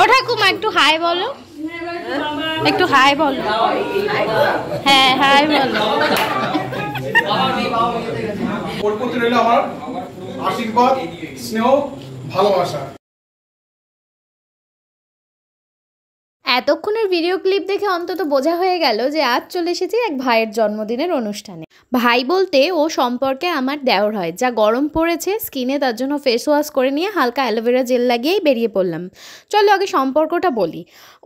ও ঠাকুমা একটু হাই বলো, একটু হাই বলো। হ্যাঁ হাই বলো। ওর প্রতি রইল আমার আশীর্বাদ, স্নেহ, ভালোবাসা। এতক্ষণের ভিডিও ক্লিপ দেখে অন্তত বোঝা হয়ে গেল যে আজ চলে এসেছি এক ভাইয়ের জন্মদিনের অনুষ্ঠানে। ভাই বলতে ও সম্পর্কে আমার দেওর হয়। যা গরম পড়েছে স্কিনে, তার জন্য ফেস ওয়াশ করে নিয়ে হালকা অ্যালোভেরা জেল লাগিয়েই বেরিয়ে পড়লাম। চলো আগে সম্পর্কটা বলি।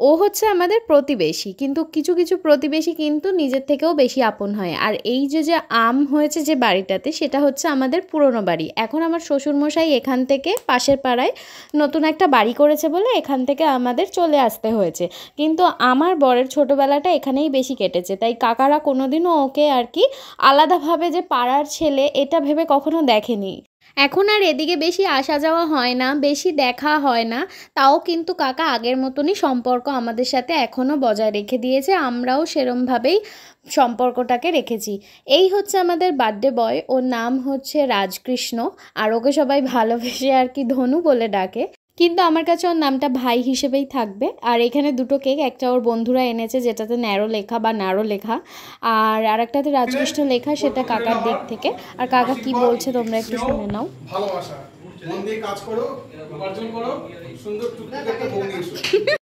ও হচ্ছে আমাদের প্রতিবেশী, কিন্তু কিছু কিছু প্রতিবেশী কিন্তু নিজের থেকেও বেশি আপন হয়। আর এই যে যে আম হয়েছে যে বাড়িটাতে, সেটা হচ্ছে আমাদের পুরনো বাড়ি। এখন আমার শ্বশুরমশাই এখান থেকে পাশের পাড়ায় নতুন একটা বাড়ি করেছে বলে এখান থেকে আমাদের চলে আসতে হয়েছে। কিন্তু আমার বরের ছোটোবেলাটা এখানেই বেশি কেটেছে, তাই কাকারা কোনোদিনও ওকে আর কি আলাদাভাবে যে পাড়ার ছেলে এটা ভেবে কখনো দেখেনি। এখন আর এদিকে বেশি আসা যাওয়া হয় না, বেশি দেখা হয় না, তাও কিন্তু কাকা আগের মতনই সম্পর্ক আমাদের সাথে এখনও বজায় রেখে দিয়েছে। আমরাও সেরমভাবেই সম্পর্কটাকে রেখেছি। এই হচ্ছে আমাদের বার্থডে বয়, ওর নাম হচ্ছে রাজকৃষ্ণ, আর ওকে সবাই ভালোবেসে আর কি ধনু বলে ডাকে, কিন্তু আমার কাছে ওর নামটা ভাই হিসেবেই থাকবে। আর এখানে দুটো কেক, একটা ওর বন্ধুরা এনেছে যেটাতে ন্যারো লেখা বা নাড়ো লেখা, আর আরেকটাতে রাজকৃষ্ণ লেখা, সেটা কাকার দিক থেকে। আর কাকা কি বলছে তোমরা একটু শুনে নাও। ভালোবাসা, মন দিয়ে কাজ করো, উপার্জন করো, সুন্দর টুকটুকে একটা বউ নিয়ে এসো।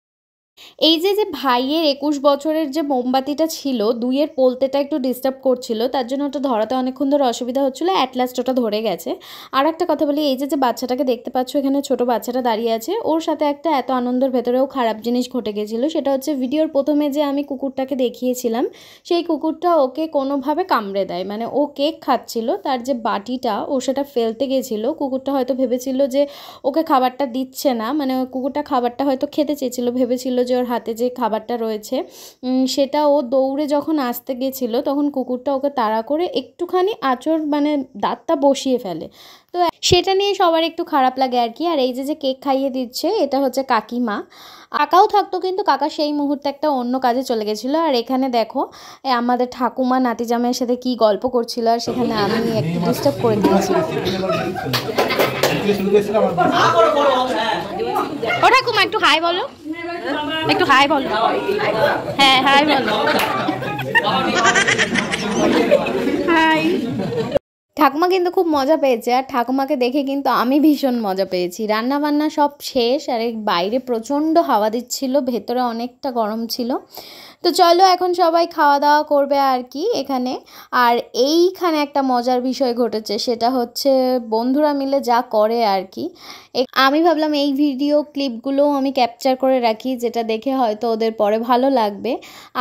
এই যে যে ভাইয়ের 21 বছরের যে মোমবাতিটা ছিল, দুইয়ের পোলতেটা একটু ডিস্টার্ব করছিল, তার জন্য ওটা ধরাতে অনেকক্ষণ ধরে অসুবিধা হচ্ছিলো। অ্যাট লাস্ট ওটা ধরে গেছে। আর একটা কথা বলি, এই যে যে বাচ্চাটাকে দেখতে পাচ্ছ এখানে, ছোট বাচ্চাটা দাঁড়িয়ে আছে, ওর সাথে একটা এত আনন্দের ভেতরেও খারাপ জিনিস ঘটে গেছিলো। সেটা হচ্ছে ভিডিওর প্রথমে যে আমি কুকুরটাকে দেখিয়েছিলাম, সেই কুকুরটা ওকে কোনোভাবে কামড়ে দেয়। মানে ও কেক খাচ্ছিল, তার যে বাটিটা ও সেটা ফেলতে গেছিলো, কুকুরটা হয়তো ভেবেছিল যে ওকে খাবারটা দিচ্ছে না, মানে কুকুরটা খাবারটা হয়তো খেতে চেয়েছিল, ভেবেছিল যে ওর হাতে যে খাবারটা রয়েছে সেটা ও দৌড়ে যখন আসতে গেছিলো, তখন কুকুরটা ওকে তাড়া করে একটুখানি আঁচড় মানে দাঁতটা বসিয়ে ফেলে। তো সেটা নিয়ে সবার একটু খারাপ লাগে আর কি। আর এই যে যে কেক খাইয়ে দিচ্ছে, এটা হচ্ছে কাকিমা। কাকাও থাকতো, কিন্তু কাকা সেই মুহূর্তে একটা অন্য কাজে চলে গেছিলো। আর এখানে দেখো আমাদের ঠাকুমা নাতি জামাইয়ের সাথে কি গল্প করছিল, আর সেখানে আমি একটু ডিস্টার্ব করে দিয়েছি। ও ঠাকুমা একটু হাই বলো, একটু হাই বলো। হ্যাঁ হাই বলো। হাই। ঠাকুমা কিন্তু খুব মজা পেয়েছে, আর ঠাকুমাকে দেখে কিন্তু আমি ভীষণ মজা পেয়েছি। রান্না বান্না সব শেষ, আর বাইরে প্রচণ্ড হাওয়া দিচ্ছিল, ভেতরে অনেকটা গরম ছিল। তো চলো এখন সবাই খাওয়া দাওয়া করবে আর কি এখানে। আর এইখানে একটা মজার বিষয় ঘটেছে, সেটা হচ্ছে বন্ধুরা মিলে যা করে আর কি। আমি ভাবলাম এই ভিডিও ক্লিপগুলো আমি ক্যাপচার করে রাখি, যেটা দেখে হয়তো ওদের পরে ভালো লাগবে।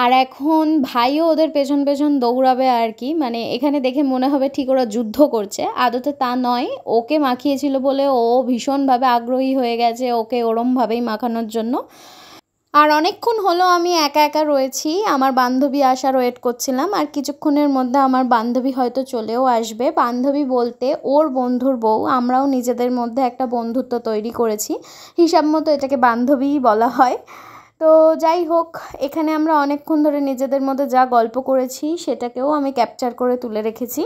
আর এখন ভাইও ওদের পেছন পেছন দৌড়াবে আর কি। মানে এখানে দেখে মনে হবে ঠিক ওরা যুদ্ধ করছে, আদতে তা নয়। ওকে মাখিয়েছিল বলে ও ভীষণভাবে আগ্রহী হয়ে গেছে ওকে ওরমভাবেই মাখানোর জন্য। আর অনেকক্ষণ হলো আমি একা একা রয়েছি, আমার বান্ধবী আসার ওয়েট করছিলাম। আর কিছুক্ষণের মধ্যে আমার বান্ধবী হয়তো চলেও আসবে। বান্ধবী বলতে ওর বন্ধুর বউ, আমরাও নিজেদের মধ্যে একটা বন্ধুত্ব তৈরি করেছি, হিসাব মতো এটাকে বান্ধবীই বলা হয়। তো যাই হোক, এখানে আমরা অনেকক্ষণ ধরে নিজেদের মধ্যে যা গল্প করেছি সেটাকেও আমি ক্যাপচার করে তুলে রেখেছি,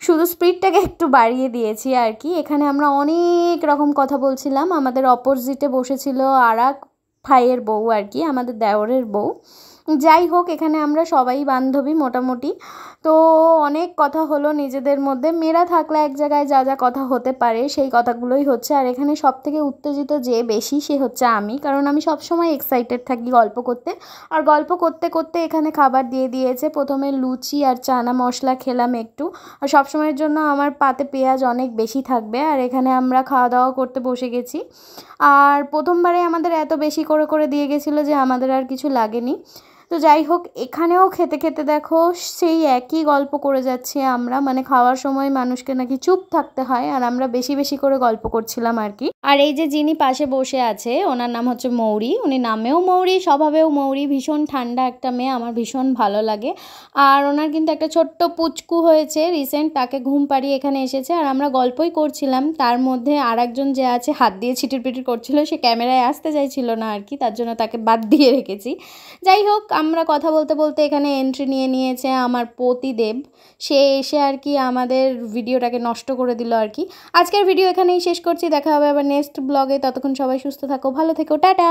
শুধু স্পিডটাকে একটু বাড়িয়ে দিয়েছি আর কি। এখানে আমরা অনেক রকম কথা বলছিলাম। আমাদের অপোজিটে বসেছিল আর এক ভাইয়ের বউ আর কি, আমাদের দেওরের বউ। যাই হোক, এখানে আমরা সবাই বান্ধবী মোটামুটি। তো অনেক কথা হলো নিজেদের মধ্যে। মেয়েরা থাকলে এক জায়গায় যা যা কথা হতে পারে সেই কথাগুলোই হচ্ছে। আর এখানে সব থেকে উত্তেজিত যে বেশি, সে হচ্ছে আমি, কারণ আমি সবসময় এক্সাইটেড থাকি গল্প করতে। আর গল্প করতে করতে এখানে খাবার দিয়ে দিয়েছে। প্রথমে লুচি আর চানা মশলা খেলাম একটু। আর সবসময়ের জন্য আমার পাতে পেঁয়াজ অনেক বেশি থাকবে। আর এখানে আমরা খাওয়া দাওয়া করতে বসে গেছি। আর প্রথমবারে আমাদের এত বেশি করে করে দিয়ে গেছিলো যে আমাদের আর কিছু লাগেনি। তো যাই হোক, এখানেও খেতে খেতে দেখো সেই একই গল্প করে যাচ্ছি আমরা। মানে খাওয়ার সময় মানুষকে নাকি চুপ থাকতে হয়, আর আমরা বেশি বেশি করে গল্প করছিলাম আর কি। আর এই যে যিনি পাশে বসে আছে, ওনার নাম হচ্ছে মৌরি। উনি নামেও মৌরি, স্বভাবেও মৌরি, ভীষণ ঠান্ডা একটা মেয়ে, আমার ভীষণ ভালো লাগে। আর ওনার কিন্তু একটা ছোট্ট পুচকু হয়েছে রিসেন্ট, তাকে ঘুম পাড়িয়ে এখানে এসেছে। আর আমরা গল্পই করছিলাম, তার মধ্যে আর একজন যে আছে হাত দিয়ে ছিটির পিটির করছিল, সে ক্যামেরায় আসতে চাইছিল না আর কি, তার জন্য তাকে বাদ দিয়ে রেখেছি। যাই হোক, আমরা কথা বলতে বলতে এখানে এন্ট্রি নিয়ে নিয়েছে আমার পতিদেব। সে এসে আর কি আমাদের ভিডিওটাকে নষ্ট করে দিল আর কি। আজকের ভিডিও এখানেই শেষ করছি, দেখা হবে আবার নেক্সট ব্লগে। ততক্ষণ সবাই সুস্থ থাকো, ভালো থেকো, টাটা।